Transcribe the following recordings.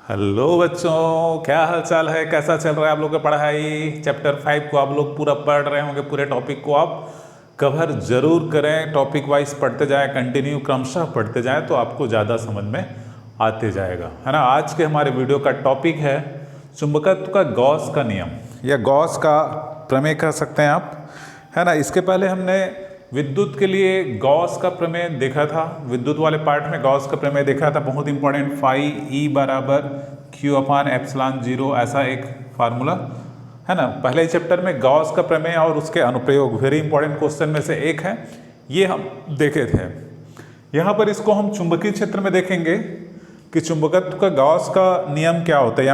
Hello बच्चों, क्या हाल चाल है? कैसा चल रहा है आप लोग का पढ़ाई? चैप्टर 5 को आप लोग पूरा पढ़ रहे होंगे। पूरे टॉपिक को आप कवर जरूर करें। टॉपिक वाइज पढ़ते जाएं, कंटिन्यू क्रमशः पढ़ते जाएं तो आपको ज़्यादा समझ में आते जाएगा, है ना। आज के हमारे वीडियो का टॉपिक है चुंबकत्व का गॉस का नियम या गॉस का प्रमेय कह सकते हैं आप, है ना। इसके पहले हमने विद्युत के लिए गॉस का प्रमेय देखा था। विद्युत वाले पार्ट में गॉस का प्रमेय देखा था, बहुत इंपॉर्टेंट। फाई ई बराबर क्यू अपान एप्सिलॉन जीरो, ऐसा एक फार्मूला, है ना। पहले ही चैप्टर में गॉस का प्रमेय और उसके अनुप्रयोग वेरी इंपॉर्टेंट क्वेश्चन में से एक है, ये हम देखे थे। यहाँ पर इसको हम चुंबकीय क्षेत्र में देखेंगे कि चुंबकत्व का गॉस का नियम क्या होता है।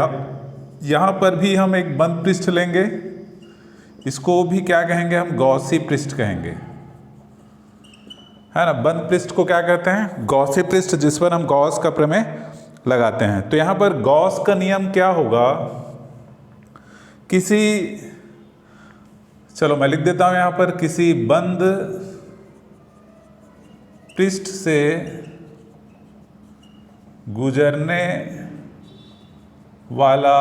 यहाँ पर भी हम एक बंद पृष्ठ लेंगे, इसको भी क्या कहेंगे हम? गॉसी पृष्ठ कहेंगे, है ना। बंद पृष्ठ को क्या कहते हैं? गॉसी पृष्ठ, जिस पर हम गॉस का प्रमेय लगाते हैं। तो यहां पर गॉस का नियम क्या होगा? चलो मैं लिख देता हूं यहां पर, किसी बंद पृष्ठ से गुजरने वाला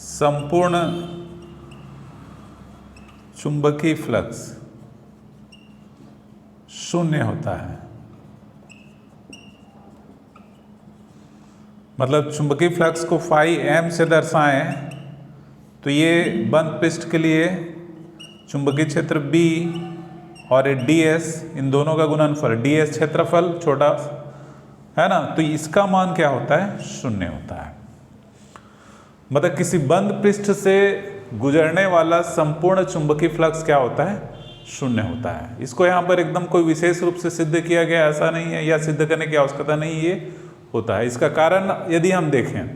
संपूर्ण चुंबकीय फ्लक्स शून्य होता है। मतलब चुंबकीय फ्लक्स को फाई एम से दर्शाएं तो ये बंद पृष्ठ के लिए चुंबकीय क्षेत्र बी और डी एस, इन दोनों का गुणनफल, डी एस क्षेत्रफल छोटा, है ना। तो इसका मान क्या होता है? शून्य होता है। मतलब किसी बंद पृष्ठ से गुजरने वाला संपूर्ण चुंबकीय फ्लक्स क्या होता है? शून्य होता है। इसको यहाँ पर एकदम कोई विशेष रूप से सिद्ध किया गया ऐसा नहीं है, या सिद्ध करने की आवश्यकता नहीं, ये होता है। इसका कारण यदि हम देखें,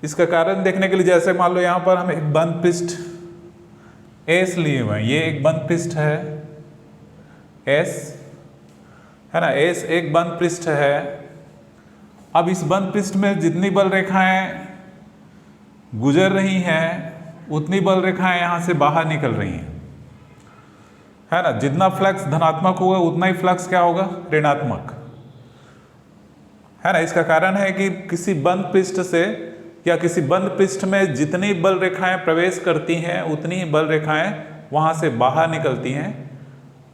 इसका कारण देखने के लिए, जैसे मान लो यहाँ पर हम एक बंद पृष्ठ एस लिए हुए हैं, ये एक बंद पृष्ठ है एस, है ना। एस एक बंद पृष्ठ है। अब इस बंद पृष्ठ में जितनी बल रेखाएं गुजर रही हैं उतनी बल रेखाएं यहाँ से बाहर निकल रही हैं, है ना। जितना फ्लक्स धनात्मक होगा उतना ही फ्लक्स क्या होगा? ऋणात्मक, है ना। इसका कारण है कि किसी बंद पृष्ठ से या किसी बंद पृष्ठ में जितनी बल रेखाएं प्रवेश करती हैं उतनी ही बल रेखाएं वहां से बाहर निकलती हैं।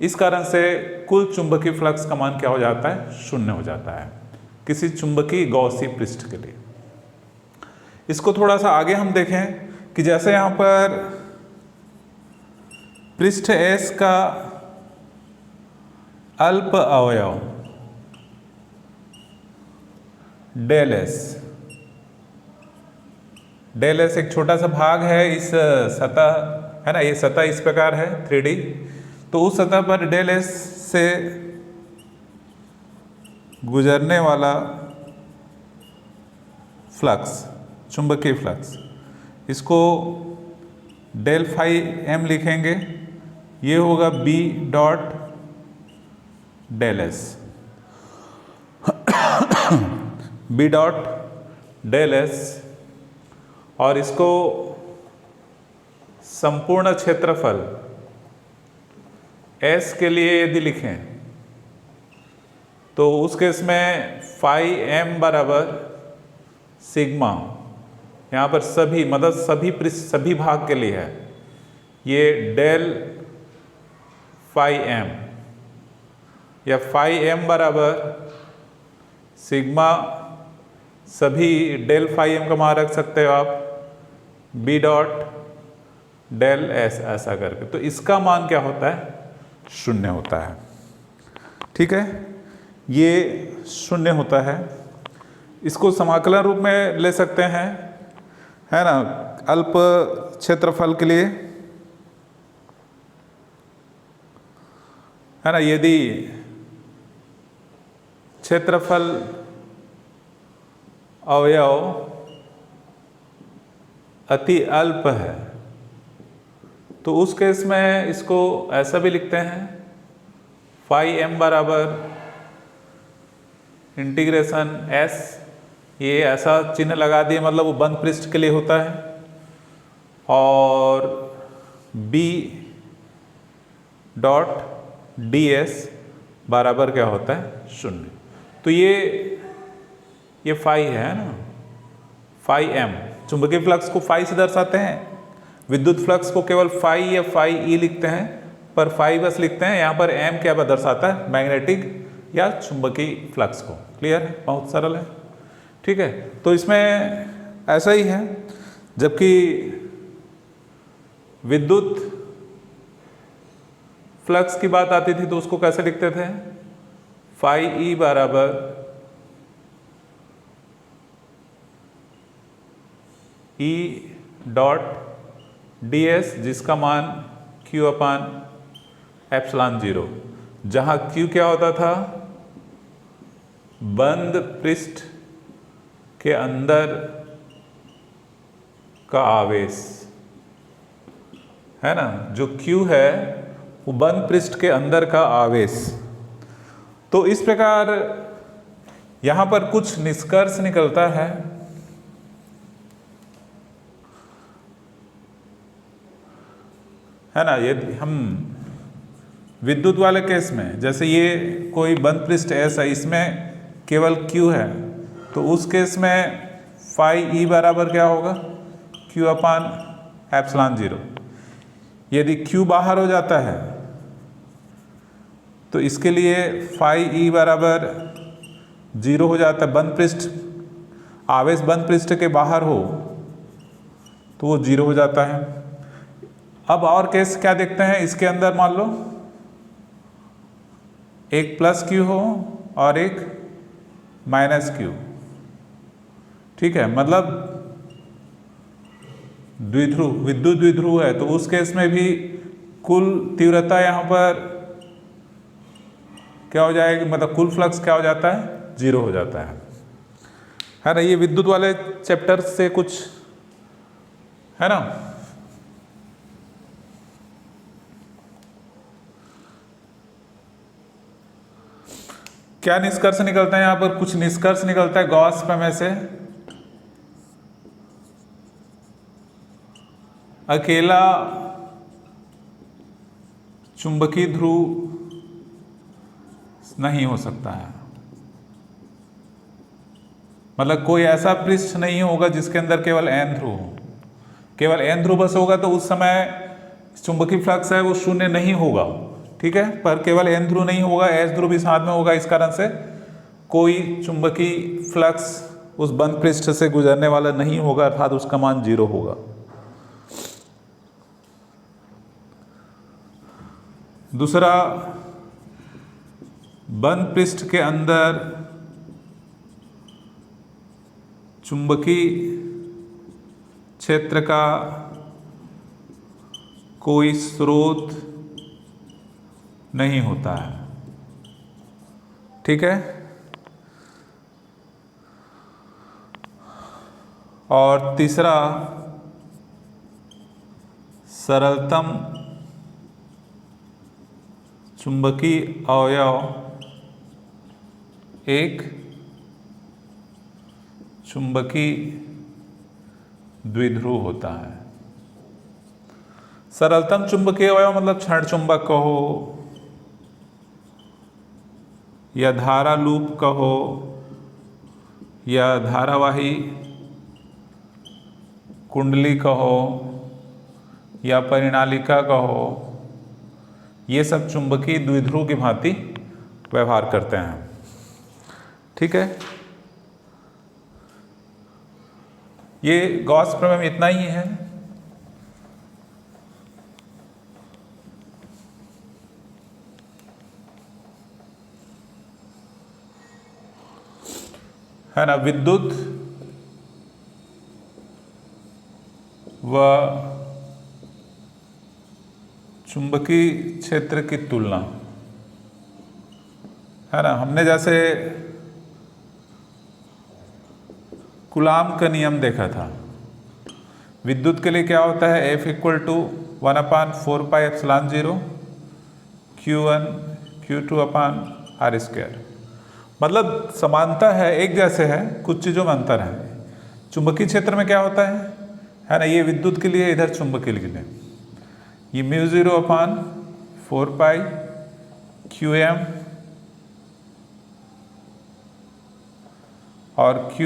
इस कारण से कुल चुंबकीय फ्लक्स का मान क्या हो जाता है? शून्य हो जाता है किसी चुंबकीय गॉसी पृष्ठ के लिए। इसको थोड़ा सा आगे हम देखें कि जैसे यहां पर पृष्ठ एस का अल्प अवयव डेल एस, डेल एस एक छोटा सा भाग है इस सतह, है ना। ये सतह इस प्रकार है 3D, तो उस सतह पर डेल एस से गुजरने वाला फ्लक्स, चुंबकीय फ्लक्स, इसको डेल फाई एम लिखेंगे। ये होगा B dot del S, B dot del S. और इसको संपूर्ण क्षेत्रफल एस के लिए यदि लिखें तो उस केस में फाई एम बराबर सिग्मा, यहाँ पर सभी, मतलब सभी पृष्ठ, सभी भाग के लिए है, ये डेल फाई एम, या फाई एम बराबर सिग्मा, सभी डेल फाई एम का मान रख सकते हो आप बी डॉट डेल एस, ऐसा करके। तो इसका मान क्या होता है? शून्य होता है, ठीक है। ये शून्य होता है। इसको समाकलन रूप में ले सकते हैं, है ना, अल्प क्षेत्रफल के लिए, है ना। यदि क्षेत्रफल अवयव अति अल्प है तो उस केस में इसको ऐसा भी लिखते हैं, फाई एम बराबर इंटीग्रेशन एस, ये ऐसा चिन्ह लगा दिए, मतलब वो बंद पृष्ठ के लिए होता है, और बी डॉट डी एस बराबर क्या होता है? शून्य। तो ये फाई है ना, फाई एम। चुंबकीय फ्लक्स को फाई से दर्शाते हैं, विद्युत फ्लक्स को केवल फाई या फाई ई लिखते हैं, पर फाई बस लिखते हैं। यहाँ पर एम क्या दर्शाता है, मैग्नेटिक या चुंबकीय फ्लक्स को। क्लियर है, बहुत सरल है। ठीक है, तो इसमें ऐसा ही है, जबकि विद्युत फ्लक्स की बात आती थी तो उसको कैसे लिखते थे, फाई ई बराबर ई डॉट डी एस, जिसका मान Q अपान एप्सिलॉन 0, जहां Q क्या होता था, बंद पृष्ठ के अंदर का आवेश है ना, जो Q है वो बंद पृष्ठ के अंदर का आवेश। तो इस प्रकार यहां पर कुछ निष्कर्ष निकलता है ना। यदि हम विद्युत वाले केस में, जैसे ये कोई बंद पृष्ठ ऐसा, इसमें केवल Q है, तो उस केस में फाई ई बराबर क्या होगा, Q अपान एप्सिलॉन 0। यदि Q बाहर हो जाता है तो इसके लिए फाई ई बराबर 0 हो जाता है। बंद पृष्ठ, आवेश बंद पृष्ठ के बाहर हो तो वो 0 हो जाता है। अब और केस क्या देखते हैं, इसके अंदर मान लो एक प्लस Q हो और एक माइनस Q। ठीक है, मतलब द्विध्रुव, विद्युत द्विध्रुव है, तो उस केस में भी कुल तीव्रता यहाँ पर क्या हो जाएगी, मतलब कुल फ्लक्स क्या हो जाता है, 0 हो जाता है ना। ये विद्युत वाले चैप्टर से कुछ है ना। क्या निष्कर्ष निकलता है यहाँ पर, कुछ निष्कर्ष निकलता है गॉस प्रमेय से। अकेला चुंबकीय ध्रुव नहीं हो सकता है, मतलब कोई ऐसा पृष्ठ नहीं होगा जिसके अंदर केवल N ध्रुव हो। केवल N ध्रुव बस होगा तो उस समय चुंबकीय फ्लक्स है वो शून्य नहीं होगा। ठीक है, पर केवल N ध्रुव नहीं होगा, S ध्रुव भी साथ में होगा। इस कारण से कोई चुंबकीय फ्लक्स उस बंद पृष्ठ से गुजरने वाला नहीं होगा, अर्थात उसका मान 0 होगा। दूसरा, बंद पृष्ठ के अंदर चुंबकीय क्षेत्र का कोई स्रोत नहीं होता है। ठीक है, और तीसरा, सरलतम चुंबकीय अवयव एक चुंबकीय द्विध्रुव होता है। सरलतम चुंबकीय अवयव मतलब क्षण चुंबक कहो या धारा लूप कहो या धारावाही कुंडली कहो या परिनालिका कहो, ये सब चुंबकीय द्विध्रुव की भांति व्यवहार करते हैं। ठीक है, ये गॉस प्रमेय में इतना ही है ना। विद्युत व चुंबकीय क्षेत्र की तुलना है ना। हमने जैसे कूलाम का नियम देखा था, विद्युत के लिए क्या होता है, F = 1/4πε0 Q1 Q2 अपान r²। मतलब समानता है, एक जैसे है, कुछ चीज़ों में अंतर है। चुंबकीय क्षेत्र में क्या होता है ना, ये विद्युत के लिए, इधर चुंबकीय के लिए ये μ0/4π Qm और Q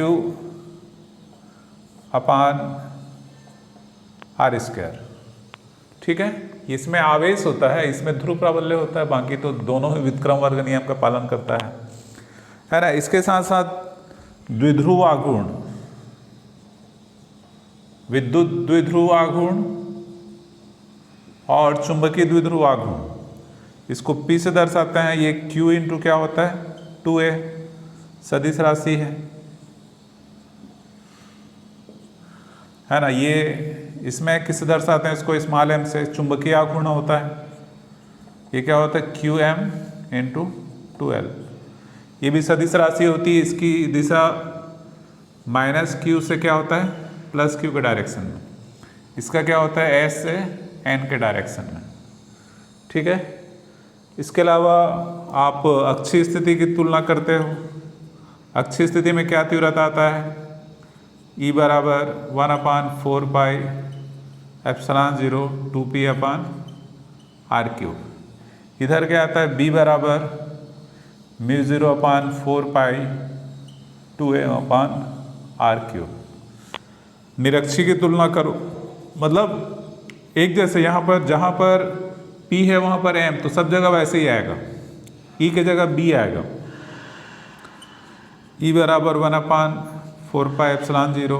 अपान r²। ठीक है, इसमें आवेश होता है, इसमें ध्रुव प्राबल्य होता है, बाकी तो दोनों ही व्युत्क्रम वर्ग नियम का पालन करता है ना। इसके साथ साथ द्विध्रुव आघूर्ण, विद्युत द्विध्रुव आघूर्ण और चुंबकीय द्विध्रुव आघूर्ण, इसको P से दर्शाते हैं। ये Q इंटू क्या होता है 2a, सदिश राशि है ना। ये इसमें किससे दर्शाते हैं, इसको स्मॉल m से, चुंबकीय आघूर्ण होता है। ये क्या होता है Qm इंटू 2l। ये भी सदिश राशि होती है, इसकी दिशा माइनस Q से क्या होता है प्लस Q के डायरेक्शन में, इसका क्या होता है S से N के डायरेक्शन में। ठीक है, इसके अलावा आप अक्षीय स्थिति की तुलना करते हो। अक्षीय स्थिति में क्या तीव्रता आता है, E बराबर 1/4 पाई एप्सिलॉन 0 2p अपान r³। इधर क्या आता है B बराबर μ0/4 पाई 2a अपान r³। निरक्षीय की तुलना करो, मतलब एक जैसे यहाँ पर जहाँ पर P है वहाँ पर M, तो सब जगह वैसे ही आएगा, E की जगह B आएगा। E बराबर 1/4 पाई एप्सिलॉन 0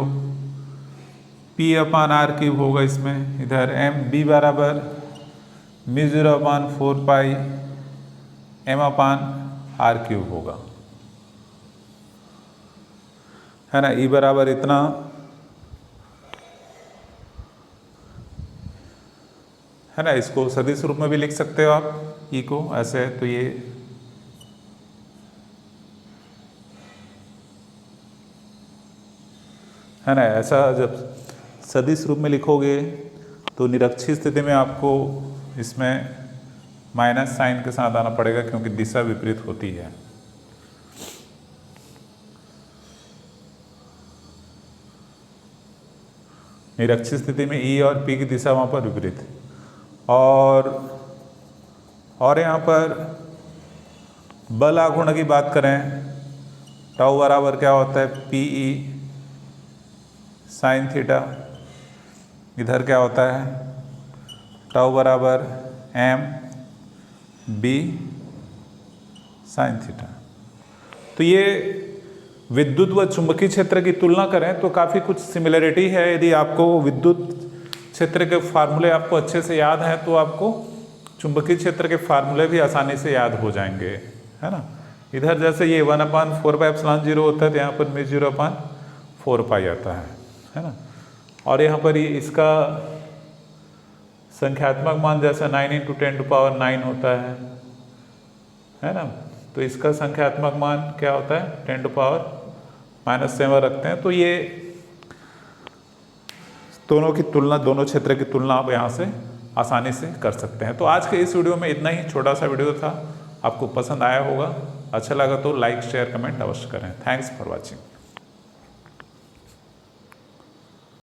P अपान r³ होगा इसमें। इधर B बराबर μ0/4 पाई M अपान r³ होगा, है ना। E बराबर इतना, है ना। इसको सदिश रूप में भी लिख सकते हो आप E को ऐसे, तो ये है ना। ऐसा जब सदिश रूप में लिखोगे तो निरक्षीय स्थिति में आपको इसमें माइनस साइन के साथ आना पड़ेगा, क्योंकि दिशा विपरीत होती है। निरक्षीय स्थिति में E और P की दिशा वहाँ पर विपरीत। और यहाँ पर बल आघूर्ण की बात करें, टाउ बराबर क्या होता है PE साइन थीटा। इधर क्या होता है टाउ बराबर MB साइन थीटा। तो ये विद्युत व चुंबकीय क्षेत्र की तुलना करें तो काफ़ी कुछ सिमिलरिटी है। यदि आपको विद्युत क्षेत्र के फार्मूले आपको अच्छे से याद हैं तो आपको चुंबकीय क्षेत्र के फार्मूले भी आसानी से याद हो जाएंगे, है ना। इधर जैसे ये 1/4 पाई एप्सिलॉन 0 होता है, तो यहाँ पर μ0/4 पाई आता है ना। और यहाँ पर ये इसका संख्यात्मक मान जैसे 9 × 10⁹ होता है ना। तो इसका संख्यात्मक मान क्या होता है 10⁻⁻7 रखते हैं। तो ये दोनों की तुलना, दोनों क्षेत्र की तुलना आप यहाँ से आसानी से कर सकते हैं। तो आज के इस वीडियो में इतना ही, छोटा सा वीडियो था, आपको पसंद आया होगा। अच्छा लगा तो लाइक शेयर कमेंट अवश्य करें। Thanks for watching.